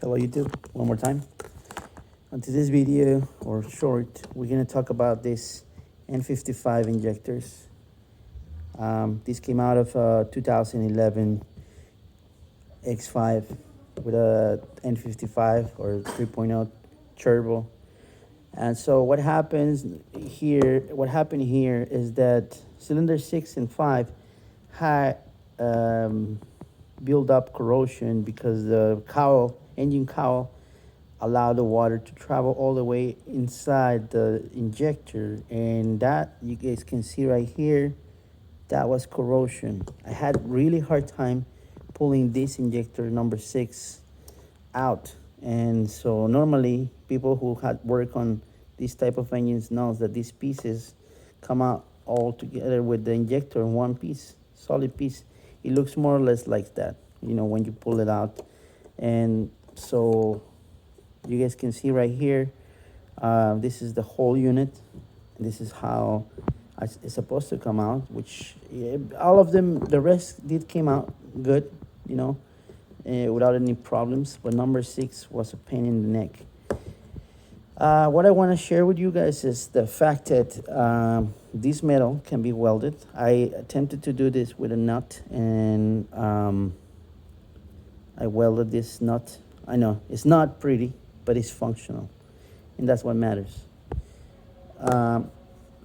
Hello YouTube, one more time. On today's video or short, we're gonna talk about this n55 injectors. This came out of 2011 X5 with a n55 or 3.0 turbo. And so what happened here is that cylinder 6 and 5 had build up corrosion because the engine cowl allowed the water to travel all the way inside the injector, and that you guys can see right here, that was corrosion. I had really hard time pulling this injector number 6 out, and so normally people who had worked on this type of engines knows that these pieces come out all together with the injector in one piece, solid piece. It looks more or less like that, you know, when you pull it out. And so you guys can see right here, this is the whole unit. This is how it's supposed to come out, which all of them, the rest did came out good, you know, without any problems, but number 6 was a pain in the neck. What I want to share with you guys is the fact that this metal can be welded. I attempted to do this with a nut, and I welded this nut. I know it's not pretty, but it's functional, and that's what matters.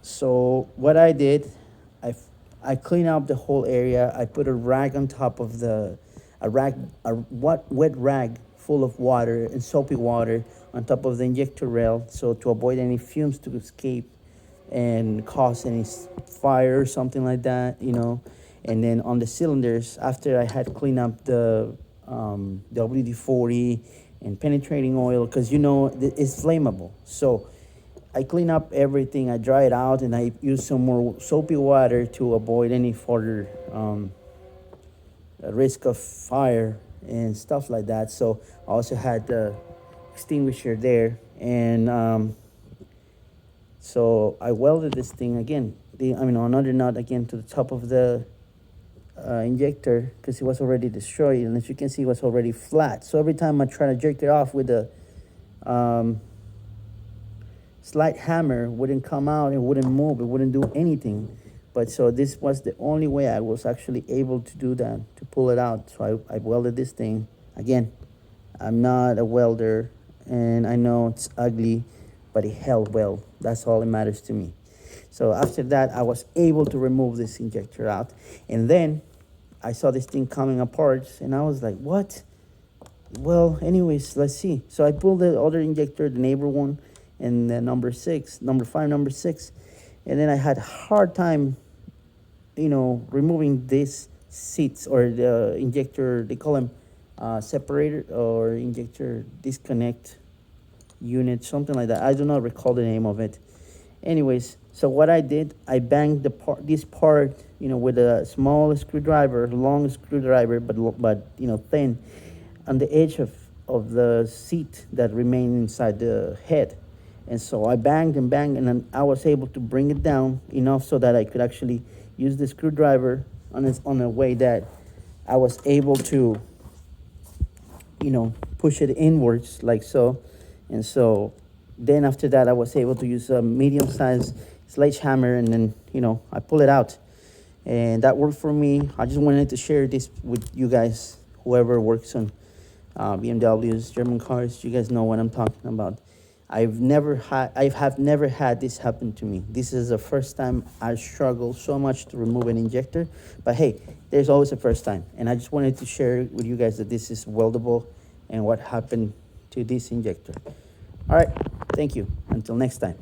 So what I did, I cleaned up the whole area. I put a rag on top of a wet rag full of water and soapy water on top of the injector rail, so to avoid any fumes to escape and cause any fire or something like that, you know. And then on the cylinders, after I had cleaned up the WD-40 and penetrating oil, because you know it's flammable, so I clean up everything, I dry it out, and I use some more soapy water to avoid any further risk of fire and stuff like that. So I also had the extinguisher there, and so I welded this thing again, another nut again to the top of the injector, because it was already destroyed, and as you can see, it was already flat. So every time I try to jerk it off with the slight hammer, it wouldn't come out, it wouldn't move, it wouldn't do anything. But so this was the only way I was actually able to do that, to pull it out. So I welded this thing again. I'm not a welder, and I know it's ugly, but it held well. That's all that matters to me. So after that, I was able to remove this injector out, and then I saw this thing coming apart, and I was like, what? Well, anyways, let's see. So I pulled the other injector, the neighbor one, and the number 6, number 5, number 6, and then I had a hard time, you know, removing these seats or the injector, they call them separator or injector disconnect unit, something like that. I do not recall the name of it. Anyways, so what I did, I banged this part, you know, with a small screwdriver, long screwdriver, but you know, thin, on the edge of the seat that remained inside the head. And so I banged and banged, and then I was able to bring it down enough so that I could actually use the screwdriver on a way that I was able to, you know, push it inwards like so. And so then after that, I was able to use a medium-sized sledgehammer, and then, you know, I pull it out, and that worked for me. I just wanted to share this with you guys, whoever works on BMWs, German cars. You guys know what I'm talking about. I have never had this happen to me. This is the first time I struggled so much to remove an injector, but hey, there's always a first time, and I just wanted to share with you guys that this is weldable and what happened to this injector. All right, thank you. Until next time.